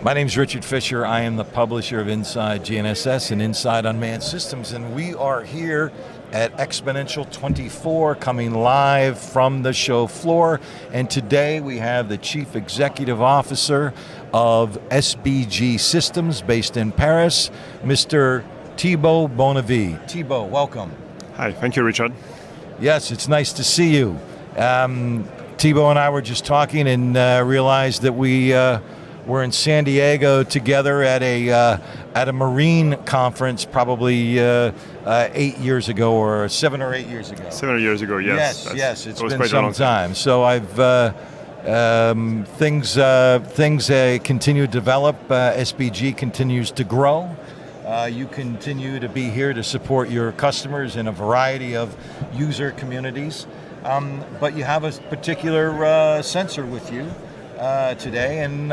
My name is Richard Fisher. I am the publisher of Inside GNSS and Inside Unmanned Systems, and we are here at Xponential 24, coming live from the show floor. And today we have the Chief Executive Officer of SBG Systems, based in Paris, Mr. Thibault Bonnevie. Thibault, welcome. Hi, thank you, Richard. Yes, it's nice to see you. Thibault and I were just talking and realized that we're in San Diego together at a marine conference probably 8 years ago, or 7 or 8 years ago. 7 years ago, yes. Yes, it's been some time. So things continue to develop. SBG continues to grow. You continue to be here to support your customers in a variety of user communities, but you have a particular sensor with you today, and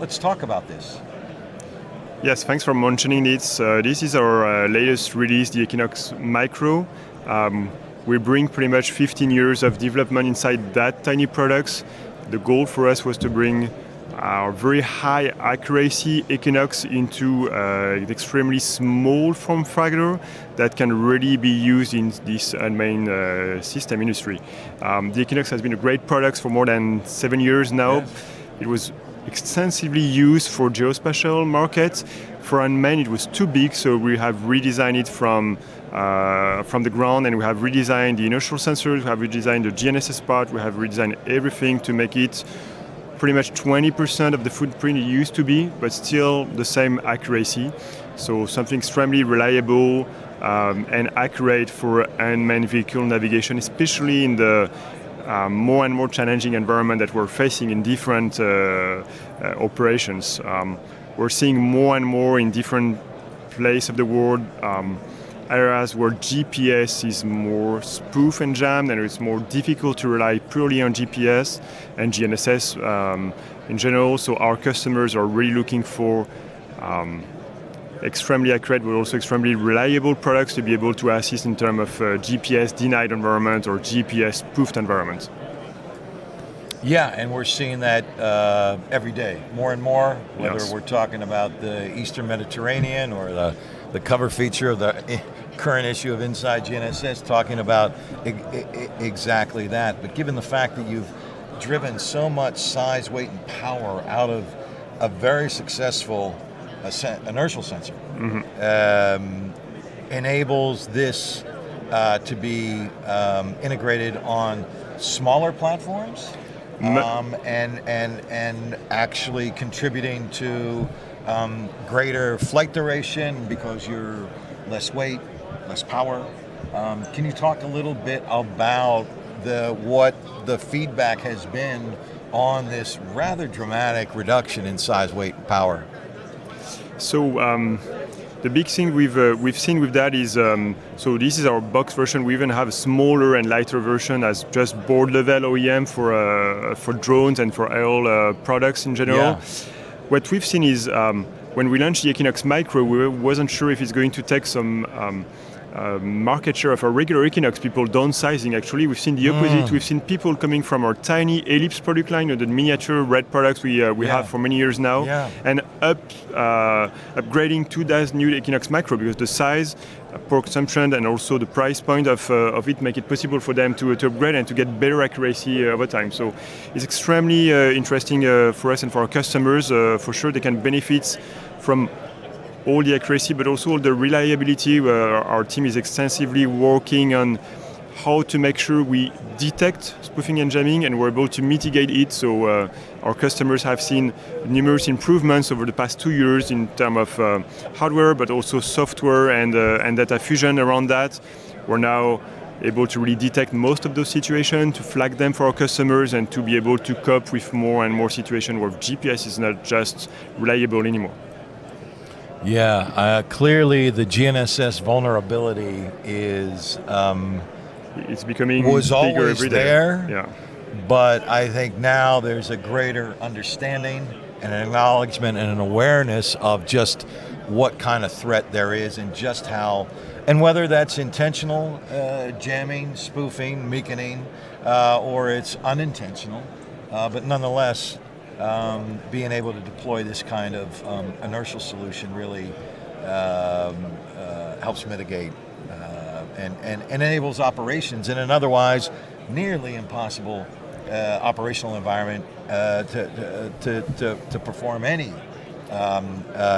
let's talk about this. Yes, thanks for mentioning it. This is our latest release, the Equinox Micro. We bring pretty much 15 years of development inside that tiny products. The goal for us was to bring our very high accuracy Equinox into an extremely small form factor that can really be used in this unmanned system industry. The Equinox has been a great product for more than 7 years now. Yes. It was extensively used for geospatial markets. For unmanned, it was too big, so we have redesigned it from the ground, and we have redesigned the inertial sensors, we have redesigned the GNSS part, we have redesigned everything to make it pretty much 20% of the footprint it used to be, but still the same accuracy. So something extremely reliable and accurate for unmanned vehicle navigation, especially in the more and more challenging environment that we're facing in different operations. We're seeing more and more in different places of the world, areas where GPS is more spoof and jammed, and it's more difficult to rely purely on GPS and GNSS in general. So our customers are really looking for extremely accurate but also extremely reliable products to be able to assist in terms of GPS denied environment or GPS spoofed environment. Yeah, and we're seeing that every day, more and more, whether Yes. we're talking about the Eastern Mediterranean or the cover feature of the current issue of Inside GNSS talking about exactly that. But given the fact that you've driven so much size, weight, and power out of a very successful inertial sensor, enables this to be integrated on smaller platforms, and actually contributing to greater flight duration because you're less weight, less power. Can you talk a little bit about what the feedback has been on this rather dramatic reduction in size, weight, and power? So the big thing we've seen with that is, so this is our box version. We even have a smaller and lighter version as just board level OEM for drones and for aerial products in general. Yeah. What we've seen is when we launched the Equinox Micro, we wasn't sure if it's going to take some market share of our regular Equinox, people downsizing. Actually, we've seen the opposite. We've seen people coming from our tiny Ellipse product line, the miniature red products we have for many years now, and upgrading to that new Equinox Micro because the size, power consumption, and also the price point of it make it possible for them to upgrade and to get better accuracy over time. So it's extremely interesting for us and for our customers. For sure, they can benefit from all the accuracy, but also all the reliability. Our team is extensively working on how to make sure we detect spoofing and jamming, and we're able to mitigate it. So our customers have seen numerous improvements over the past 2 years in terms of hardware, but also software and data fusion around that. We're now able to really detect most of those situations, to flag them for our customers, and to be able to cope with more and more situations where GPS is not just reliable anymore. Yeah, clearly the GNSS vulnerability is it's becoming was bigger always every day. there. Yeah. But I think now there's a greater understanding and an acknowledgement and an awareness of just what kind of threat there is and just how, and whether that's intentional jamming, spoofing, beaconing, or it's unintentional, but nonetheless, being able to deploy this kind of inertial solution really helps mitigate and enables operations in an otherwise nearly impossible operational environment to perform any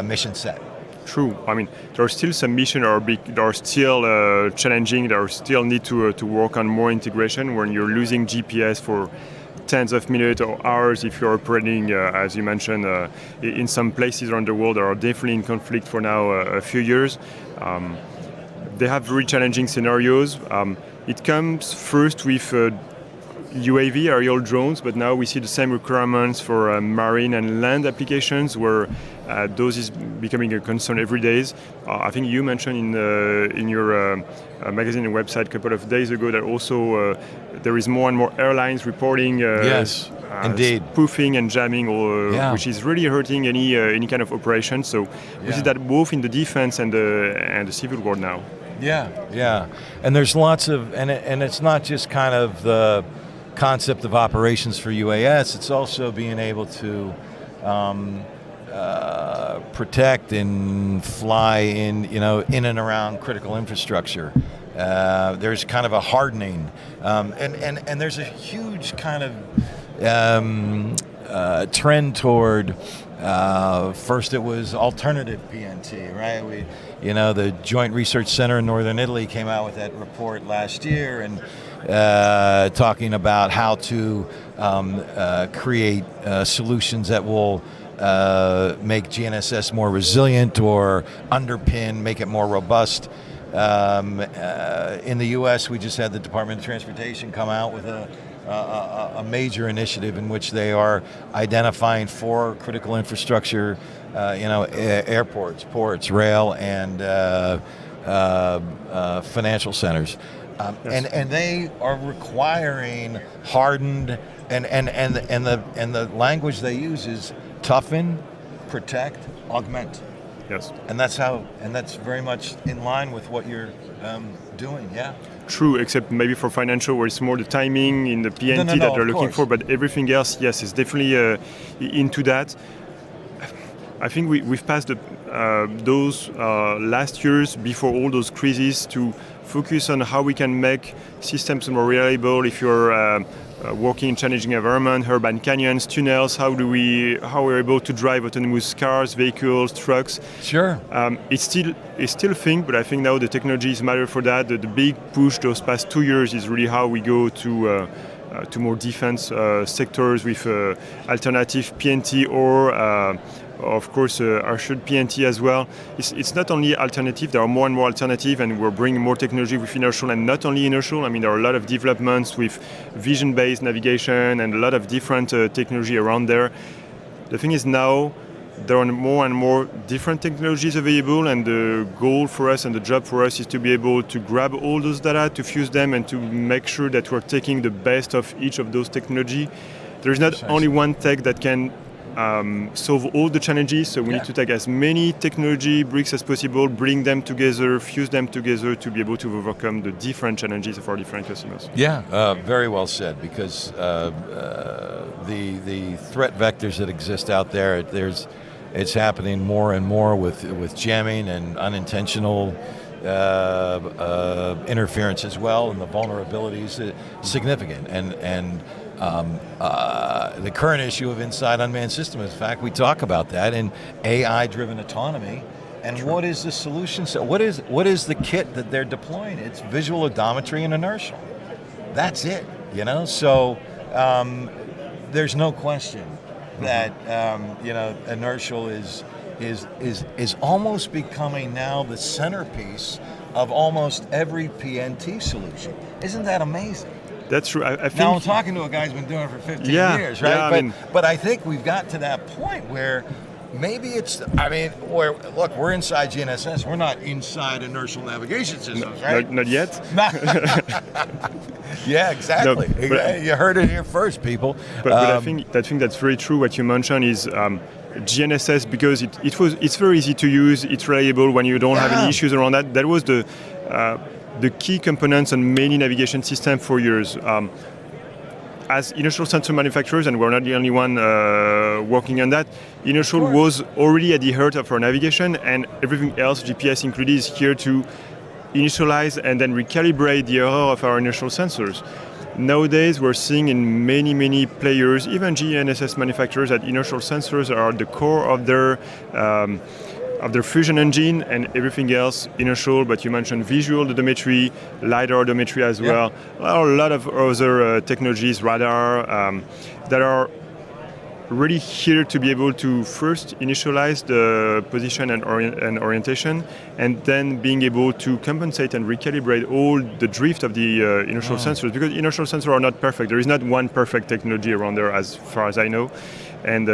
mission set. True. I mean, there are still some missions that are still challenging. There are still need to work on more integration when you're losing GPS for tens of minutes or hours if you're operating, as you mentioned, in some places around the world that are definitely in conflict for now a few years. They have very challenging scenarios. It comes first with UAV, aerial drones, but now we see the same requirements for marine and land applications where those is becoming a concern every day. I think you mentioned in your magazine and website a couple of days ago that also there is more and more airlines reporting yes, indeed, spoofing and jamming, which is really hurting any kind of operation. So we see that both in the defense and the civil world now. Yeah, and there's lots of, and it's not just kind of the concept of operations for UAS, it's also being able to protect and fly in and around critical infrastructure. There's kind of a hardening, and there's a huge kind of trend toward. First, it was alternative PNT, right? The Joint Research Center in Northern Italy came out with that report last year, and talking about how to create solutions that will make GNSS more resilient or underpin, make it more robust. In the U.S., we just had the Department of Transportation come out with a major initiative in which they are identifying 4 critical infrastructure, airports, ports, rail, and financial centers. Yes. And they are requiring hardened, and the language they use is toughen, protect, augment. Yes. And that's very much in line with what you're doing. Yeah. True, except maybe for financial, where it's more the timing in the PNT that they're looking for, but everything else, yes, is definitely into that. I think we've passed those last years before all those crises to focus on how we can make systems more reliable. If you're working in challenging environment, urban canyons, tunnels, how we're able to drive autonomous cars, vehicles, trucks. Sure. It's still a thing, but I think now the technologies matter for that. The big push those past 2 years is really how we go to more defense sectors with alternative PNT or of course, assured PNT as well. It's not only alternative, there are more and more alternative, and we're bringing more technology with inertial, and not only inertial. I mean, there are a lot of developments with vision-based navigation and a lot of different technology around there. The thing is now, there are more and more different technologies available, and the goal for us and the job for us is to be able to grab all those data, to fuse them, and to make sure that we're taking the best of each of those technology. There's not only one tech that can solve all the challenges, so we need to take as many technology bricks as possible, bring them together, fuse them together to be able to overcome the different challenges of our different customers. Yeah, very well said, because the threat vectors that exist out there, it's happening more and more with jamming and unintentional interference as well, and the vulnerabilities are significant. And the current issue of inside unmanned system, in fact, we talk about that in AI-driven autonomy. And what is the solution? So what is the kit that they're deploying? It's visual odometry and inertial. That's it. So there's no question that inertial is almost becoming now the centerpiece of almost every PNT solution. Isn't that amazing? That's true. I think now I'm talking to a guy who's been doing it for 15 years, right? Yeah, but I think we've got to that point where maybe we're inside GNSS. We're not inside inertial navigation systems, right? Not yet. Yeah, exactly. No, you heard it here first, people. But I think that's very true. What you mentioned is GNSS, because it's very easy to use. It's reliable when you don't have any issues around that. That was the key components on many navigation systems for years. as inertial sensor manufacturers, and we're not the only one working on that, inertial was already at the heart of our navigation, and everything else, GPS included, is here to initialize and then recalibrate the error of our inertial sensors. Nowadays, we're seeing in many players, even GNSS manufacturers, that inertial sensors are the core of their fusion engine, and everything else inertial. But you mentioned visual odometry, LiDAR odometry as well. There are a lot of other technologies, radar, that are really here to be able to first initialize the position and orientation, and then being able to compensate and recalibrate all the drift of the inertial sensors, because inertial sensors are not perfect. There is not one perfect technology around there, as far as I know, and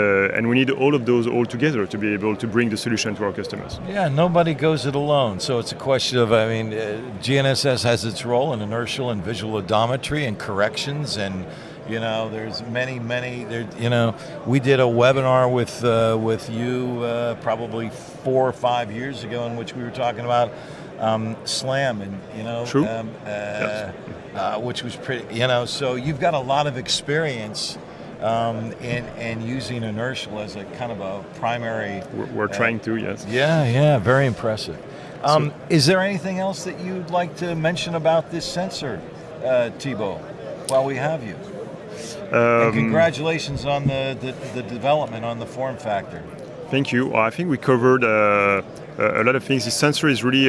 we need all of those all together to be able to bring the solution to our customers. Yeah, nobody goes it alone. So it's a question of, GNSS has its role in inertial and visual odometry and corrections, and there's many. We did a webinar with you probably 4 or 5 years ago, in which we were talking about SLAM, and True. Which was pretty. So you've got a lot of experience in using inertial as a kind of a primary. We're trying to, yes. Yeah, very impressive. Is there anything else that you'd like to mention about this sensor, Thibault, while we have you? And congratulations on the development on the form factor. Thank you. Well, I think we covered a lot of things. This sensor is really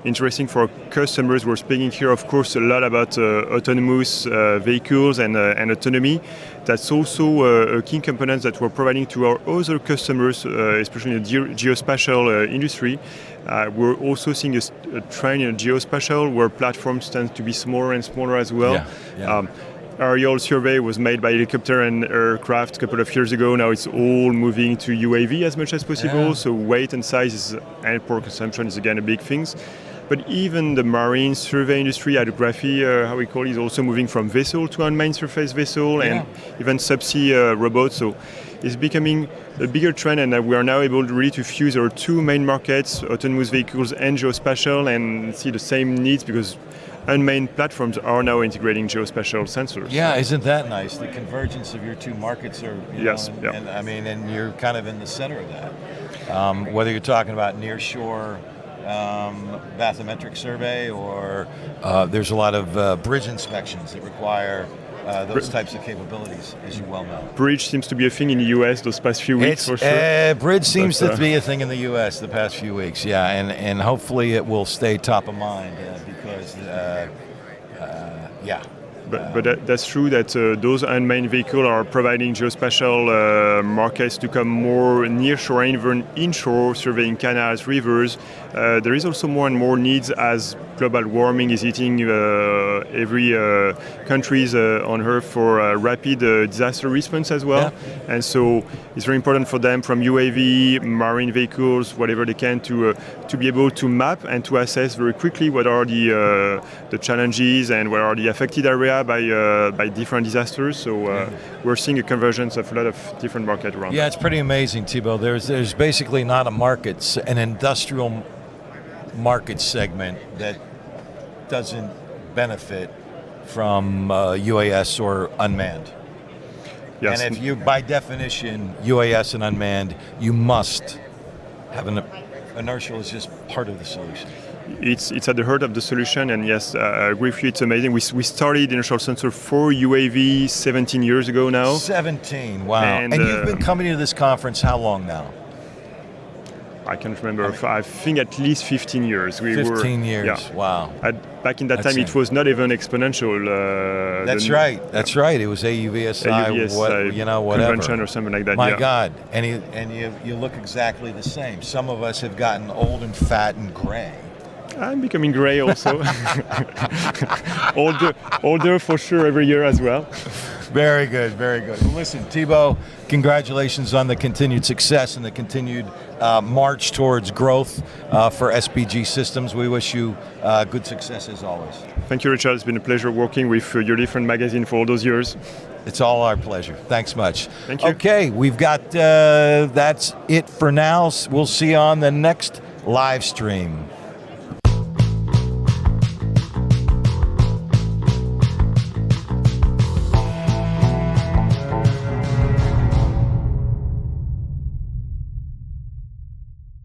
interesting for customers. We're speaking here, of course, a lot about autonomous vehicles and autonomy. That's also a key component that we're providing to our other customers, especially in the geospatial industry. We're also seeing a trend in geospatial where platforms tend to be smaller and smaller as well. Yeah. Aerial survey was made by helicopter and aircraft a couple of years ago. Now it's all moving to UAV as much as possible. Yeah. So weight and size and power consumption is again a big thing. But even the marine survey industry, hydrography, how we call it, is also moving from vessel to unmanned surface vessel, and even subsea robots. So it's becoming a bigger trend, and we are now able really to fuse our two main markets, autonomous vehicles and geospatial, and see the same needs, because unmanned platforms are now integrating geospatial sensors. Yeah, isn't that nice? The convergence of your two markets are, Yes, and you're kind of in the center of that. Whether you're talking about nearshore bathymetric survey, or there's a lot of bridge inspections that require those types of capabilities, as you well know. Bridge seems to be a thing in the US those past few weeks, for sure. Bridge seems to be a thing in the US the past few weeks, and hopefully it will stay top of mind, because, But that's true that those unmanned vehicles are providing geospatial markets to come more nearshore and even inshore, surveying canals, rivers. There is also more and more needs as global warming is hitting every countries on Earth for rapid disaster response as well. Yeah. And so it's very important for them, from UAV, marine vehicles, whatever they can, to be able to map and to assess very quickly what are the challenges and where are the affected areas by different disasters. So we're seeing a convergence of a lot of different markets around. Yeah, it's pretty amazing, Thibault. There's basically not a market, an industrial market segment that doesn't benefit from UAS or unmanned. Yes. And if you, by definition, UAS and unmanned, you must have inertial is just part of the solution. It's at the heart of the solution, and yes, I agree with you, it's amazing. We started inertial sensor for UAV 17 years ago now. 17, wow. And you've been coming to this conference how long now? I can't remember. I think at least 15 years. 15 years, yeah. Wow. Back in that time, it was not even Xponential. That's right. It was AUVSI, whatever. Convention or something like that. My God. And you look exactly the same. Some of us have gotten old and fat and gray. I'm becoming gray also. older for sure every year as well. Very good, very good. Well, listen, Thibault, congratulations on the continued success and the continued march towards growth for SBG Systems. We wish you good success as always. Thank you, Richard. It's been a pleasure working with your different magazine for all those years. It's all our pleasure. Thanks much. Thank you. Okay, we've got, that's it for now. We'll see you on the next live stream.